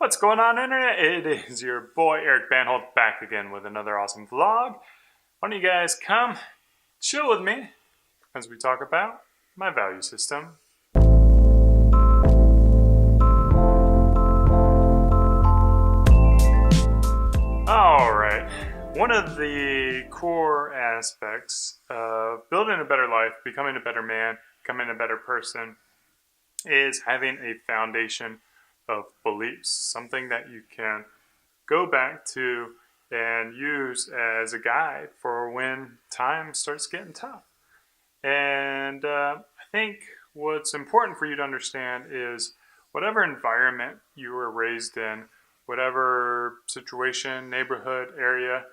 What's going on, Internet? It is your boy Eric Bandholz back again with another awesome vlog. Why don't you guys come chill with me as we talk about my value system. Alright, one of the core aspects of building a better life, becoming a better man, becoming a better person, is having a foundation of beliefs, something that you can go back to and use as a guide for when time starts getting tough. And I think what's important for you to understand is whatever environment you were raised in, whatever situation, neighborhood, area,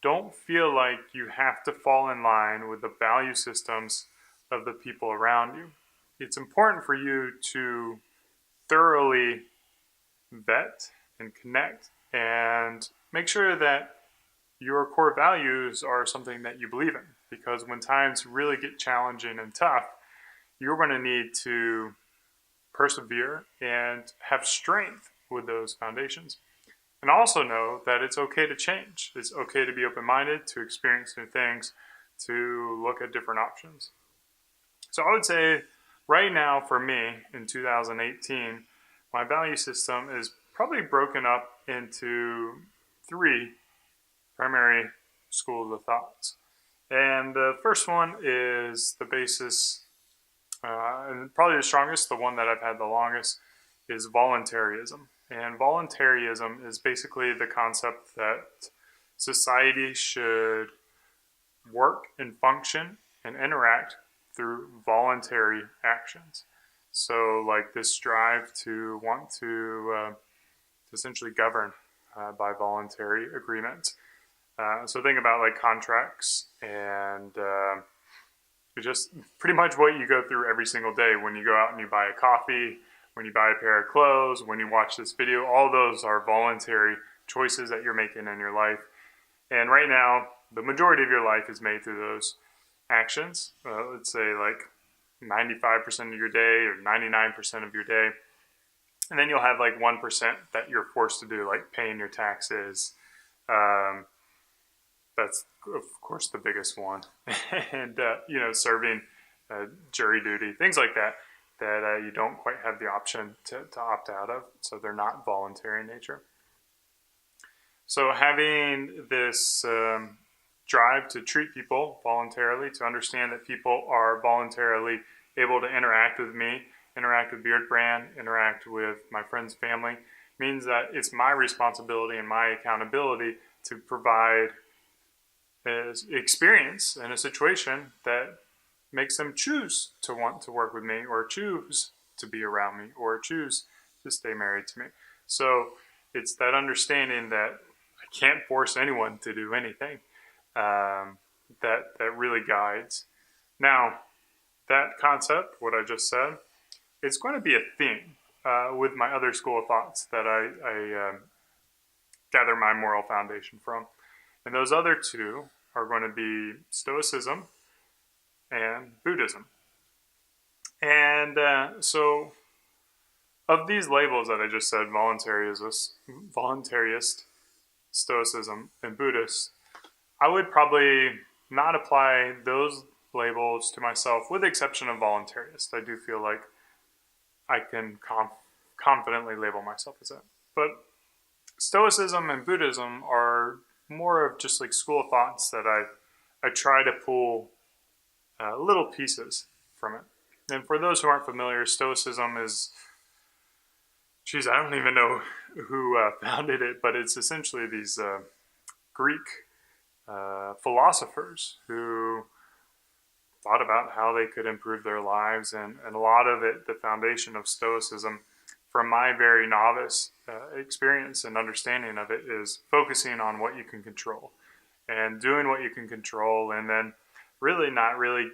don't feel like you have to fall in line with the value systems of the people around you. It's important for you to thoroughly vet and connect and make sure that your core values are something that you believe in, because when times really get challenging and tough, you're going to need to persevere and have strength with those foundations. And also know that it's okay to change. It's okay to be open-minded, to experience new things, to look at different options. So I would say right now for me in 2018, my value system is probably broken up into three primary schools of thoughts. And the first one is the basis, and probably the strongest, the one that I've had the longest, is voluntarism. And voluntarism is basically the concept that society should work and function and interact through voluntary actions. So like this drive to want to essentially govern by voluntary agreement. So think about like contracts and just pretty much what you go through every single day when you go out and you buy a coffee, when you buy a pair of clothes, when you watch this video. All those are voluntary choices that you're making in your life. And right now, the majority of your life is made through those actions. Let's say like 95% of your day or 99% of your day. And then you'll have like 1% that you're forced to do, like paying your taxes. That's, of course, the biggest one. And, serving jury duty, things like that, that you don't quite have the option to opt out of. So they're not voluntary in nature. So having this drive to treat people voluntarily, to understand that people are voluntarily able to interact with me, interact with Beard Brand, interact with my friends' family, means that it's my responsibility and my accountability to provide experience in a situation that makes them choose to want to work with me, or choose to be around me, or choose to stay married to me. So it's that understanding that I can't force anyone to do anything that really guides. Now, that concept, what I just said, it's going to be a theme with my other school of thoughts that I gather my moral foundation from. And those other two are going to be Stoicism and Buddhism. And so of these labels that I just said, voluntarist, Stoicism, and Buddhist, I would probably not apply those labels to myself, with the exception of voluntarist. I do feel like I can confidently label myself as that. But Stoicism and Buddhism are more of just like school of thoughts that I try to pull little pieces from it. And for those who aren't familiar, Stoicism is, I don't even know who founded it, but it's essentially these Greek philosophers who thought about how they could improve their lives, and a lot of it, the foundation of Stoicism, from my very novice experience and understanding of it, is focusing on what you can control and doing what you can control, and then really not really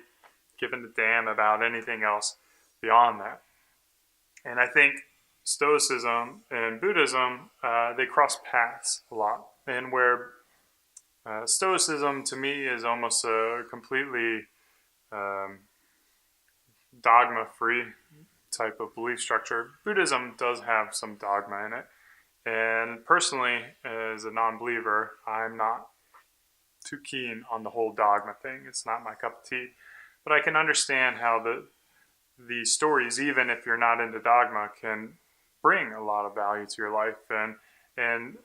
giving a damn about anything else beyond that. And I think Stoicism and Buddhism, they cross paths a lot, and where Stoicism to me is almost a completely dogma-free type of belief structure. Buddhism does have some dogma in it, And personally, as a non-believer, I'm not too keen on the whole dogma thing. It's not my cup of tea. But I can understand how the stories, even if you're not into dogma, can bring a lot of value to your life, and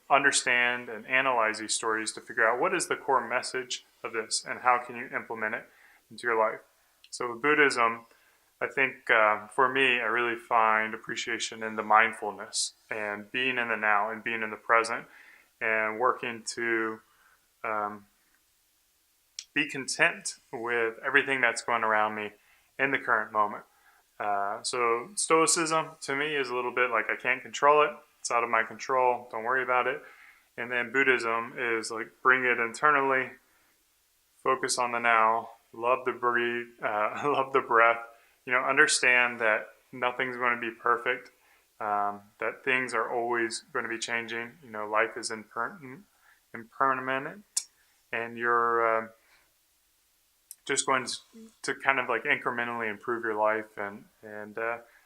understand and analyze these stories to figure out what is the core message of this and how can you implement it into your life. So with Buddhism, I think for me, I really find appreciation in the mindfulness and being in the now and being in the present and working to be content with everything that's going around me in the current moment. So Stoicism to me is a little bit like I can't control it. It's out of my control. Don't worry about it. And then Buddhism is like bring it internally, focus on the now, love the breathe, love the breath. Understand that nothing's going to be perfect. That things are always going to be changing. Life is impermanent, and you're just going to kind of like incrementally improve your life and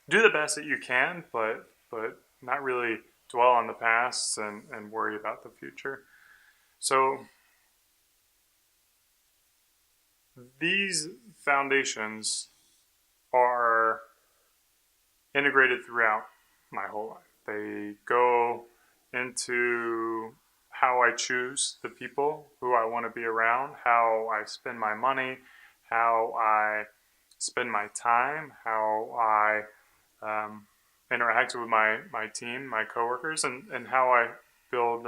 do the best that you can, but not really dwell on the past and worry about the future. So these foundations are integrated throughout my whole life. They go into how I choose the people who I want to be around, how I spend my money, how I spend my time, how I interact with my team, my coworkers, and how I build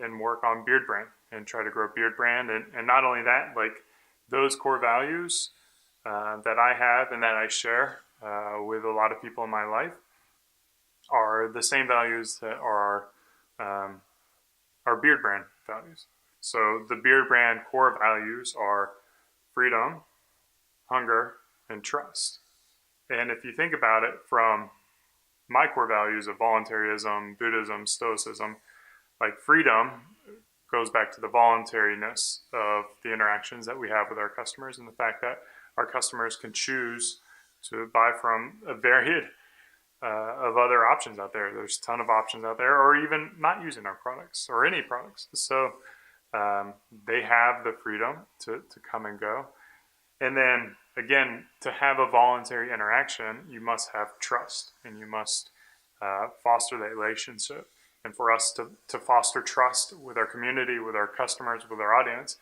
and work on Beard Brand and try to grow Beard Brand. And not only that, like those core values that I have and that I share with a lot of people in my life are the same values that are our Beard Brand values. So the Beard Brand core values are freedom, hunger, and trust. And if you think about it from my core values of voluntarism, Buddhism, Stoicism, like freedom goes back to the voluntariness of the interactions that we have with our customers and the fact that our customers can choose to buy from a varied of other options out there. There's a ton of options out there, or even not using our products or any products. So they have the freedom to come and go. And then again, to have a voluntary interaction, you must have trust and you must foster that relationship. And for us to foster trust with our community, with our customers, with our audience,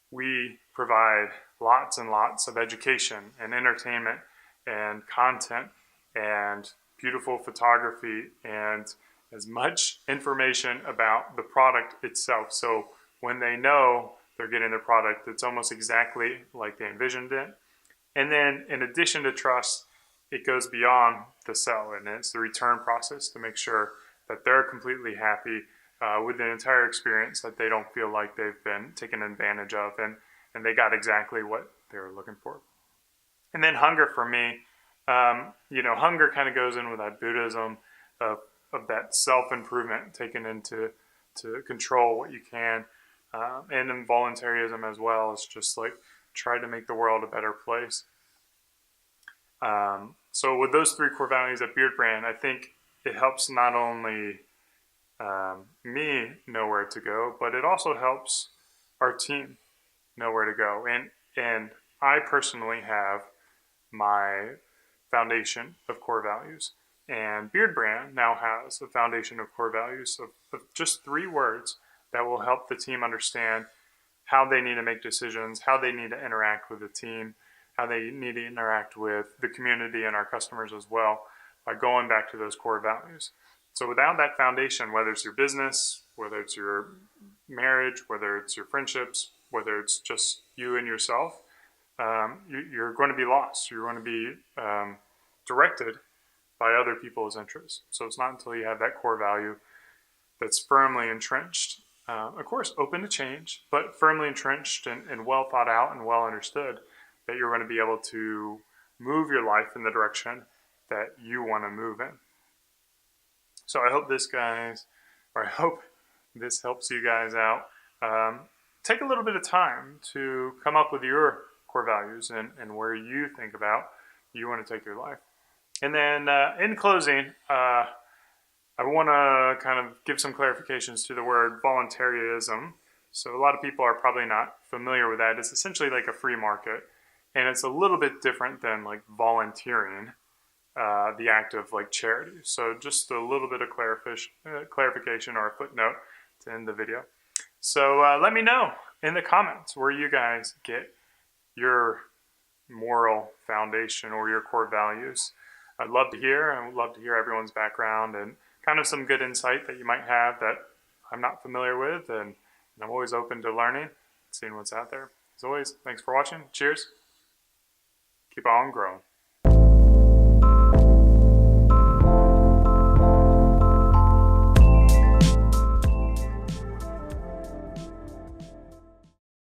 we provide lots and lots of education and entertainment and content and beautiful photography and as much information about the product itself. So when they know they're getting the product, it's almost exactly like they envisioned it. And then in addition to trust, it goes beyond the sell, and it's the return process to make sure that they're completely happy with the entire experience, that they don't feel like they've been taken advantage of and they got exactly what they were looking for. And then hunger for me, hunger kind of goes in with that Buddhism of that self-improvement, taken into to control what you can. And in voluntarism as well, it's just like try to make the world a better place. So with those three core values at Beard Brand, I think it helps not only me know where to go, but it also helps our team know where to go. And I personally have my foundation of core values. And Beard Brand now has a foundation of core values of just 3 words that will help the team understand how they need to make decisions, how they need to interact with the team, how they need to interact with the community and our customers as well by going back to those core values. So without that foundation, whether it's your business, whether it's your marriage, whether it's your friendships, whether it's just you and yourself, you're going to be lost. You're going to be directed by other people's interests. So it's not until you have that core value that's firmly entrenched, of course, open to change, but firmly entrenched and well thought out and well understood, that you're going to be able to move your life in the direction that you want to move in. So I hope this helps you guys out. Take a little bit of time to come up with your core values and where you think about you want to take your life. And then in closing, I I want to kind of give some clarifications to the word voluntaryism. So a lot of people are probably not familiar with that. It's essentially like a free market, and it's a little bit different than like volunteering, the act of like charity. So just a little bit of clarification or a footnote to end the video. So let me know in the comments where you guys get your moral foundation or your core values. I'd love to hear. I would love to hear everyone's background and kind of some good insight that you might have that I'm not familiar with, and I'm always open to learning, seeing what's out there. As always, thanks for watching. Cheers. Keep on growing.